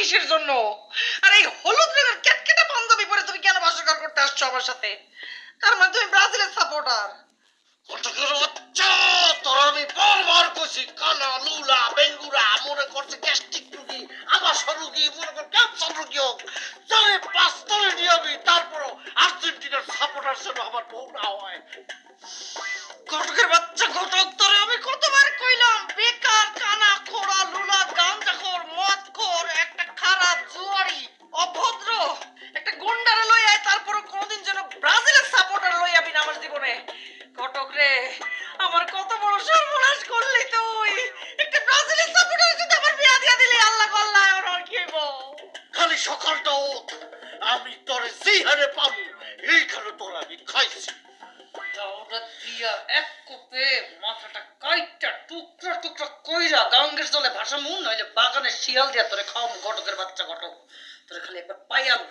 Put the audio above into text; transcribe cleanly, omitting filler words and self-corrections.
কিসের জন্য? আর এই হলুদ রঙের ক্যাটকেটে পাঞ্জাবি পরে তুমি কেন ভাষ্যকার করতে আসছো আমার সাথে? তার মানে তুমি ব্রাজিলের সাপোর্টার? কটকের বাচ্চা, তোর আমি বারবার কইছি কানা লুলা বেঙ্গুরা মনে করছে গ্যাস্ট্রিক রুগী, আমাশয় রুগী, মনে কর ক্যান্সার রুগী হোক, যারে পাঁচতলে নিয়ে আমি তারপরও আর্জেন্টিনার সাপোর্টার যেন আমার বউ না হয়। ঘটকের বাচ্চা ঘটক, তোরে আমি কতবার কইলাম বেকার কানা খোড়া লুলা গাঞ্জাখোর মদখোর একটা খারাপ জুয়ারি অভদ্র একটা গুন্ডারে লই আয়, তারপরে কোনোদিন যেন ব্রাজিলের সাপোর্টার লই আবি না আমার জীবনে। ঘটক রে, আমার কত বড় সর্বনাশ করলি তুই। একটা ব্রাজিলের সাপোর্টারের সাথে আমার বিয়া দিয়া দিলি, আল্লাহ আল্লাহ, আর কি হইব? খালি সকালটা ওঠ, আমি তোরে যেই হারে পাবো এইখানে তোর আমি খাইছি। দাওটা দিয়া এক কোপে মাথাটা কাইটা টুকরা টুকরা কইরা গাঙ্গের জলে ভাসামু, নইলে বাগানে শিয়াল দিয়া তোরে খাওয়ামু। ঘটকের বাচ্চা ঘটক, তোরে খালি একবার পাইয়াম।